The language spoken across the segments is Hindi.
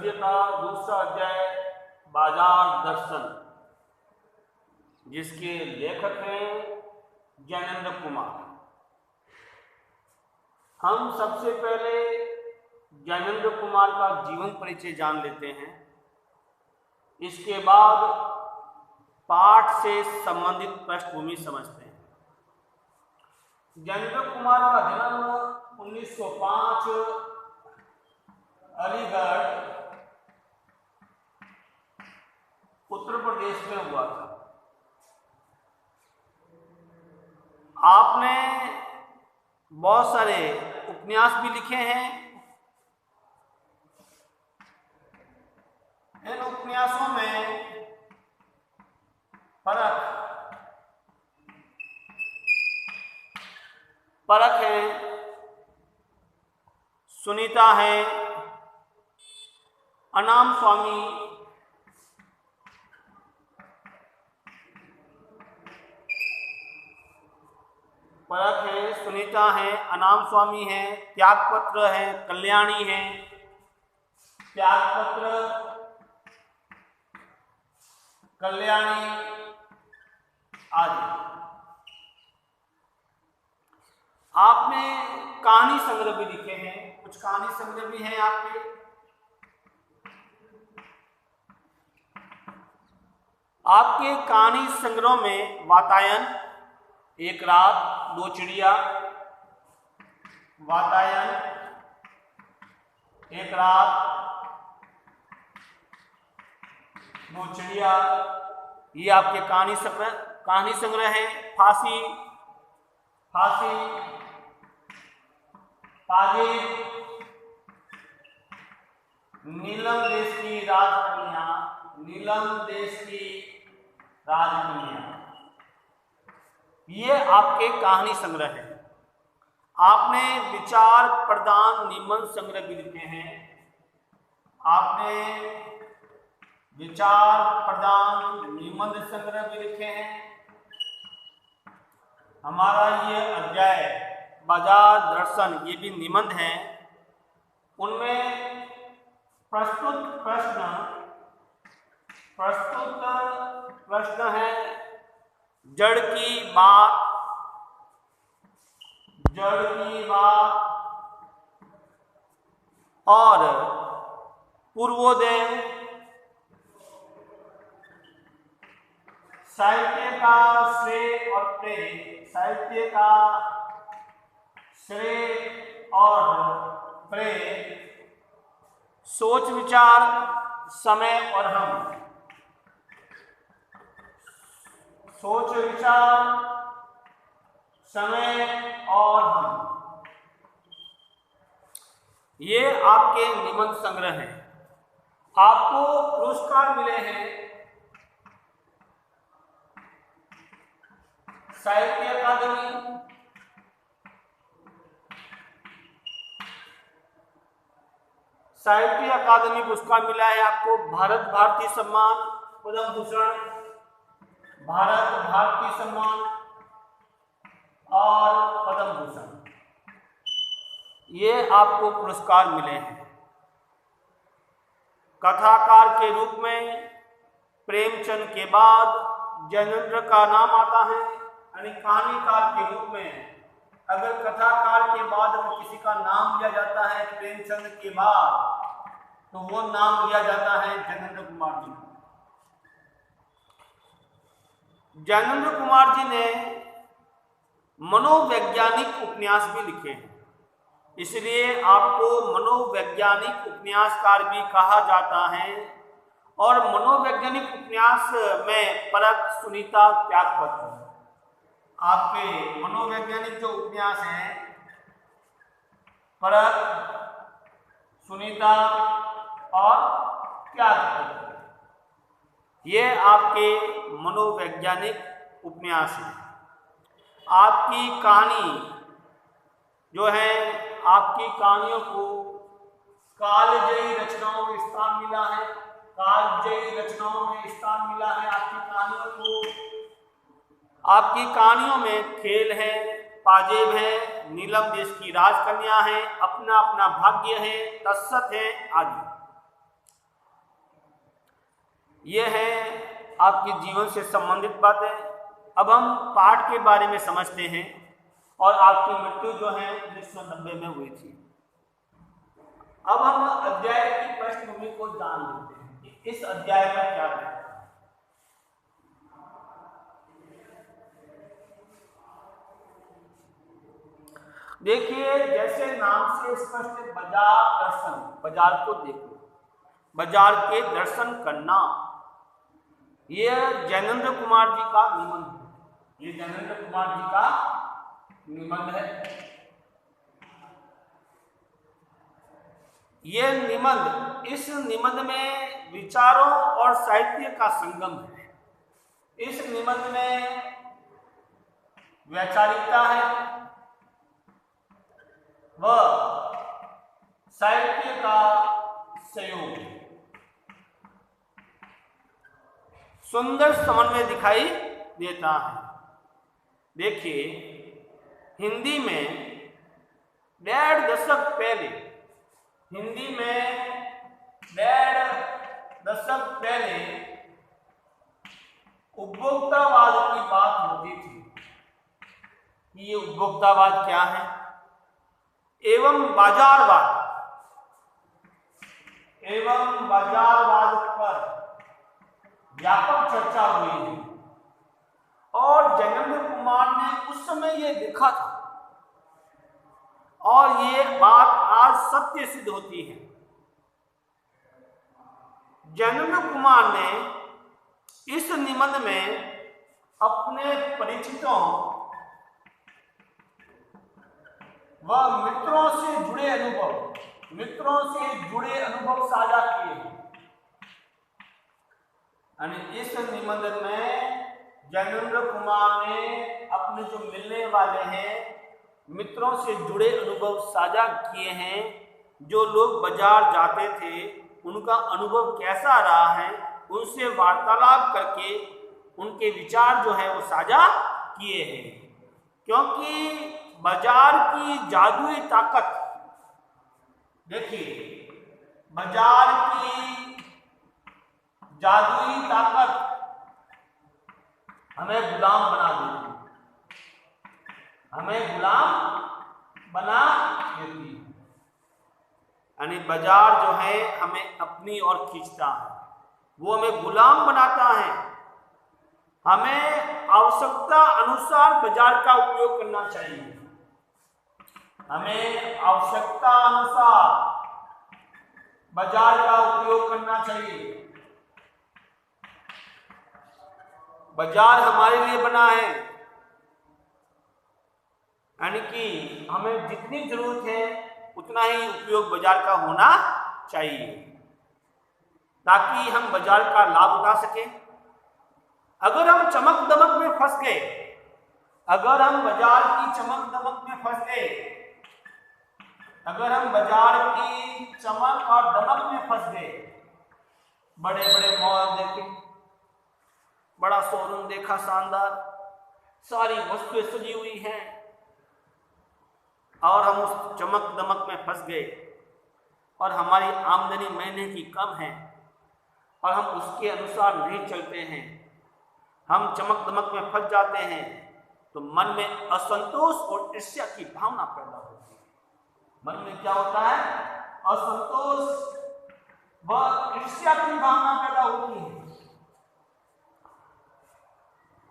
गद्य का दूसरा अध्याय बाजार दर्शन, जिसके लेखक हैं ज्ञानेंद्र कुमार। हम सबसे पहले ज्ञानेंद्र कुमार का जीवन परिचय जान लेते हैं। इसके बाद पाठ से संबंधित पृष्ठभूमि समझते हैं। ज्ञानेंद्र कुमार का जन्म 1905 अलीगढ़ उत्तर प्रदेश में हुआ था। आपने बहुत सारे उपन्यास भी लिखे हैं। इन उपन्यासों में परख है, सुनीता है, अनाम स्वामी, परख है, सुनीता है, अनाम स्वामी है, त्यागपत्र है, कल्याणी है, त्यागपत्र, कल्याणी आदि। आपने कहानी संग्रह भी लिखे हैं, कुछ कहानी संग्रह भी हैं आपके। आपके कहानी संग्रह में वातायन, एक रात दो चिड़िया, वातायन, एक रात दो चिड़िया, ये आपके कहानी संग्रह है। फांसी, फांसी, पाजेब, नीलम देश की राजकन्या, नीलम देश की राजकन्या, ये आपके कहानी संग्रह है। आपने विचार प्रदान निबंध संग्रह भी लिखे हैं। आपने विचार प्रदान निबंध संग्रह भी लिखे हैं। हमारा ये अध्याय बाजार दर्शन, ये भी निबंध हैं। उनमें प्रस्तुत प्रश्न है जड़ की बात, जड़ की बात और पूर्वोदय, साहित्य का श्रेय और प्रेय, साहित्य का श्रेय और प्रेय, सोच विचार, समय और हम, सोच विचार, समय और हम, ये आपके निबंध संग्रह हैं। आपको पुरस्कार मिले हैं साहित्य अकादमी, साहित्य अकादमी पुरस्कार मिला है आपको, भारत भारती सम्मान, पद्म भूषण, भारत भारती सम्मान और पद्म भूषण, ये आपको पुरस्कार मिले हैं। कथाकार के रूप में प्रेमचंद के बाद ज्ञानेंद्र का नाम आता है। यानी कहानीकार के रूप में अगर कथाकार के बाद अगर किसी का नाम लिया जाता है प्रेमचंद के बाद, तो वो नाम लिया जाता है ज्ञानेंद्र कुमार जी। ज्ञानेंद्र कुमार जी ने मनोवैज्ञानिक उपन्यास भी लिखे हैं, इसलिए आपको मनोवैज्ञानिक उपन्यासकार भी कहा जाता है। और मनोवैज्ञानिक उपन्यास में परख, सुनीता, त्यागपत्र, आपके मनोवैज्ञानिक जो उपन्यास हैं परख, सुनीता और त्यागपत्र, ये आपके मनोवैज्ञानिक उपन्यास हैं। आपकी कहानी जो है, आपकी कहानियों को कालजयी रचनाओं में स्थान मिला है, कालजयी रचनाओं में स्थान मिला है आपकी कहानियों को। आपकी कहानियों में खेल है, पाजेब है, नीलम देश की राजकन्या है, अपना अपना भाग्य है, तत्सत है आदि। ये है आपके जीवन से संबंधित बातें। अब हम पाठ के बारे में समझते हैं। और आपकी मृत्यु जो है 1990 में हुई थी। अब हम अध्याय की पृष्ठभूमि को जान लेते हैं कि इस अध्याय में क्या है। देखिए, जैसे नाम से स्पष्ट है, बाजार दर्शन, बाजार को देखो, बाजार के दर्शन करना, यह जैनेन्द्र कुमार जी का निबंध है। ये जैनेन्द्र कुमार जी का निबंध है। ये निबंध, इस निबंध में विचारों और साहित्य का संगम है। इस निबंध में वैचारिकता है व साहित्य का संयोग, सुंदर समन्वय दिखाई देता है। देखिए, हिंदी में 1.5 दशक पहले, हिंदी में 1.5 दशक पहले उपभोक्तावाद की बात होती थी। ये उपभोक्तावाद क्या है एवं बाजारवाद पर व्यापक चर्चा हुई है। और जैनेन्द्र कुमार ने उस समय ये लिखा था और ये बात आज सत्य सिद्ध होती है। जैनेन्द्र कुमार ने इस निबंध में अपने परिचितों व मित्रों से जुड़े अनुभव साझा किए हैं। इस निबंध में जैनेन्द्र कुमार ने अपने जो मिलने वाले हैं मित्रों से जुड़े अनुभव साझा किए हैं। जो लोग बाजार जाते थे उनका अनुभव कैसा रहा है, उनसे वार्तालाप करके उनके विचार जो है वो साझा किए हैं। क्योंकि बाजार की जादुई ताकत, देखिए, बाजार की जादुई ताकत हमें गुलाम बना देती है। यानी बाजार जो है हमें अपनी ओर खींचता है, वो हमें गुलाम बनाता है। हमें आवश्यकता अनुसार बाजार का उपयोग करना चाहिए। हमें आवश्यकता अनुसार बाजार का उपयोग करना चाहिए। बाजार हमारे लिए बना है, यानी कि हमें जितनी जरूरत है उतना ही उपयोग बाजार का होना चाहिए ताकि हम बाजार का लाभ उठा सकें। अगर हम चमक दमक में फंस गए, अगर हम बाजार की चमक दमक में फंस गए, अगर हम बाजार की चमक और दमक में फंस गए, बड़े बड़े मॉल देखे, बड़ा शोरूम देखा, शानदार सारी वस्तुएं सजी हुई हैं, और हम उस चमक दमक में फंस गए और हमारी आमदनी महीने की कम है और हम उसके अनुसार नहीं चलते हैं, हम चमक दमक में फंस जाते हैं, तो मन में असंतोष और ईर्ष्या की भावना पैदा होती है। मन में क्या होता है? असंतोष व ईर्ष्या की भावना पैदा होती है।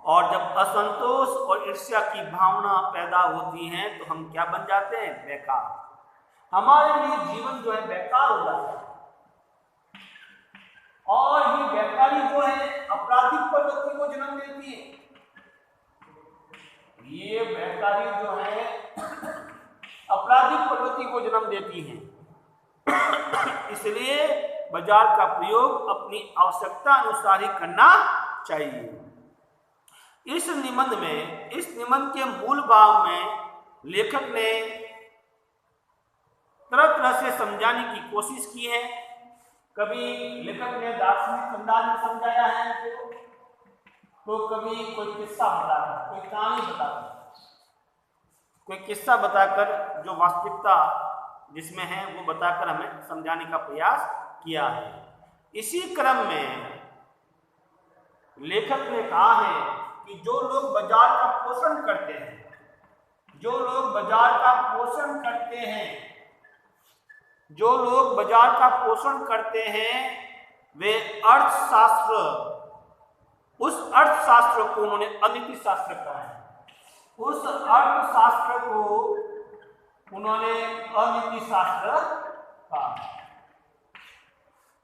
और जब असंतोष और ईर्ष्या की भावना पैदा होती है तो हम क्या बन जाते हैं? बेकार। हमारे लिए जीवन जो है बेकार हो जाता है। और ये बेकारी जो है आपराधिक प्रवृत्ति को जन्म देती है। ये बेकारी जो है आपराधिक प्रवृत्ति को जन्म देती है। इसलिए बाजार का प्रयोग अपनी आवश्यकता अनुसार ही करना चाहिए। इस निबंध के मूल भाग में लेखक ने तरह तरह से समझाने की कोशिश की है। कभी लेखक ने दार्शनिक अंदाज में समझाया है, तो कभी कोई किस्सा बताकर, कोई कहानी बताकर, कोई किस्सा बताकर जो वास्तविकता जिसमें है वो बताकर हमें समझाने का प्रयास किया है। इसी क्रम में लेखक ने कहा है कि जो लोग बाजार का पोषण करते हैं, जो लोग बाजार का पोषण करते हैं, जो लोग बाजार का पोषण करते हैं, वे अर्थशास्त्र, उस अर्थशास्त्र को उन्होंने अनीति शास्त्र कहा है। उस अर्थशास्त्र को उन्होंने अनीति शास्त्र कहा।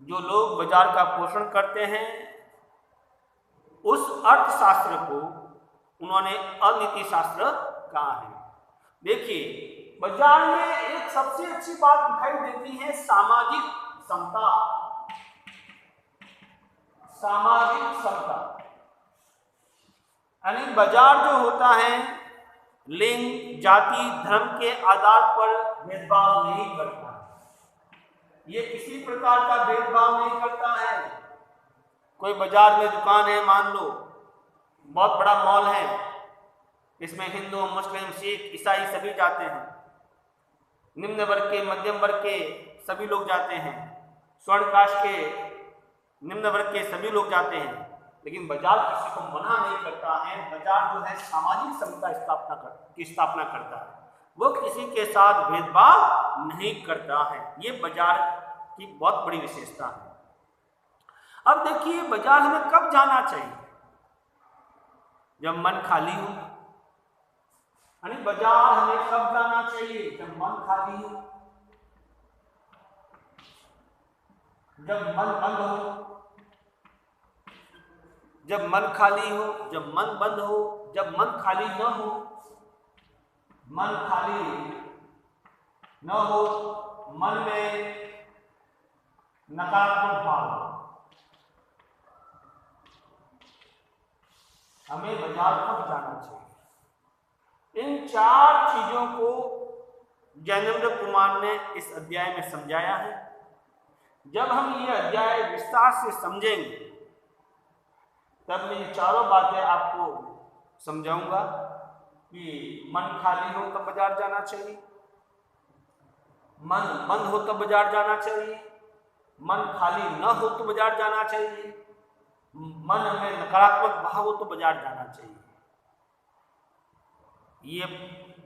जो लोग बाजार का पोषण करते हैं, उस अर्थशास्त्र को उन्होंने अनीति शास्त्र कहा है। देखिए, बाजार में एक सबसे अच्छी बात दिखाई देती है सामाजिक समता। सामाजिक समता यानी बाजार जो होता है लिंग, जाति, धर्म के आधार पर भेदभाव नहीं करता। ये किसी प्रकार का भेदभाव नहीं करता है। कोई बाजार में दुकान है, मान लो बहुत बड़ा मॉल है, इसमें हिंदू, मुस्लिम, सिख, ईसाई सभी जाते हैं, निम्न वर्ग के, मध्यम वर्ग के सभी लोग जाते हैं, स्वर्ण कास्ट के, निम्न वर्ग के सभी लोग जाते हैं। लेकिन बाजार किसी को मना नहीं करता है। बाजार जो है सामाजिक समता की स्थापना करता है। वो किसी के साथ भेदभाव नहीं करता है। ये बाजार की बहुत बड़ी विशेषता है। अब देखिए, बाजार हमें कब जाना चाहिए? जब मन खाली हो। यानी बाजार हमें कब जाना चाहिए? जब मन खाली हो, जब मन बंद हो, जब मन खाली हो, जब मन बंद हो, जब मन खाली न हो, मन खाली न हो, मन में नकारात्मक भाव, हमें बाजार कब जाना चाहिए? इन चार चीजों को ज्ञानेंद्र कुमार ने इस अध्याय में समझाया है। जब हम ये अध्याय विस्तार से समझेंगे तब मैं ये चारों बातें आपको समझाऊंगा कि मन खाली हो तब बाजार जाना चाहिए, मन बंद हो तब बाजार जाना चाहिए, मन खाली न हो तो बाजार जाना चाहिए, मन में नकारात्मक भाव हो तो बाजार जाना चाहिए। ये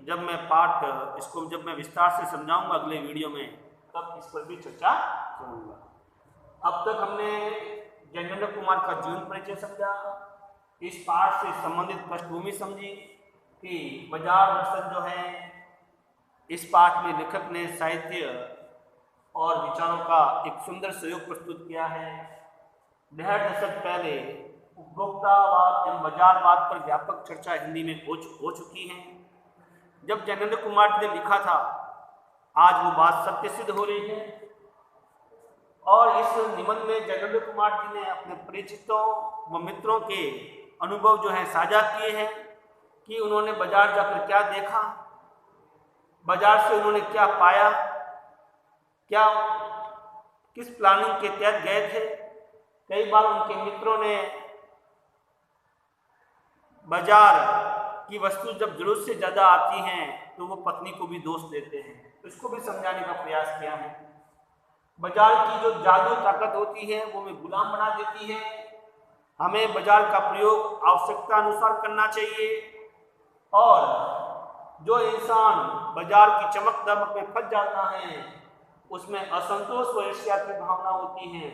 जब मैं पाठ इसको जब मैं विस्तार से समझाऊंगा अगले वीडियो में, तब इस पर भी चर्चा करूंगा। अब तक हमने ज्ञानेंद्र कुमार का जीवन परिचय समझा, इस पाठ से संबंधित पृष्ठभूमि समझी कि बाजार दर्शन जो है, इस पाठ में लेखक ने साहित्य और विचारों का एक सुंदर सहयोग प्रस्तुत किया है। 1.5 दशक पहले उपभोक्तावाद एवं बाजारवाद पर व्यापक चर्चा हिंदी में हो चुकी है। जब ज्ञानेंद्र कुमार जी ने लिखा था, आज वो बात सत्य सिद्ध हो रही है। और इस निबंध में ज्ञानेंद्र कुमार जी ने अपने परिचितों व मित्रों के अनुभव जो है साझा किए हैं कि उन्होंने बाजार जाकर क्या देखा, बाजार से उन्होंने क्या पाया, क्या किस प्लानिंग के तहत गए थे। कई बार उनके मित्रों ने बाजार की वस्तु जब जरूरत से ज़्यादा आती हैं तो वो पत्नी को भी दोष देते हैं, तो इसको भी समझाने का प्रयास किया है। बाजार की जो जादू ताकत होती है वो हमें गुलाम बना देती है। हमें बाजार का प्रयोग आवश्यकता अनुसार करना चाहिए। और जो इंसान बाजार की चमक दमक में फंस जाता है, उसमें असंतोष व ईर्ष्या की भावना होती है।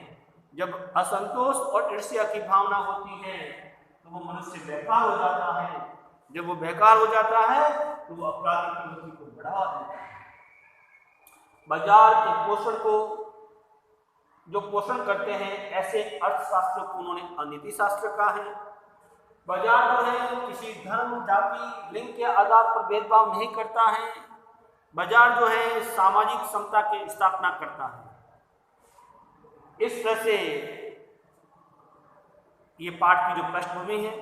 जब असंतोष और ईर्ष्या की भावना होती है तो वो मनुष्य बेकार हो जाता है। जब वो बेकार हो जाता है तो वो अपराधी प्रवृत्ति को बढ़ावा देता है। बाजार के पोषण को जो पोषण करते हैं, ऐसे अर्थशास्त्र को उन्होंने अनीति शास्त्र कहा है। बाजार जो है किसी धर्म, जाति, लिंग के आधार पर भेदभाव नहीं करता है। बाजार जो है सामाजिक समता की स्थापना करता है। इस तरह से ये पाठ की जो पृष्ठभूमि है,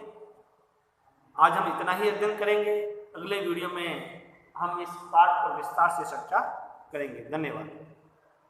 आज हम इतना ही अध्ययन करेंगे। अगले वीडियो में हम इस पाठ पर विस्तार से चर्चा करेंगे। धन्यवाद।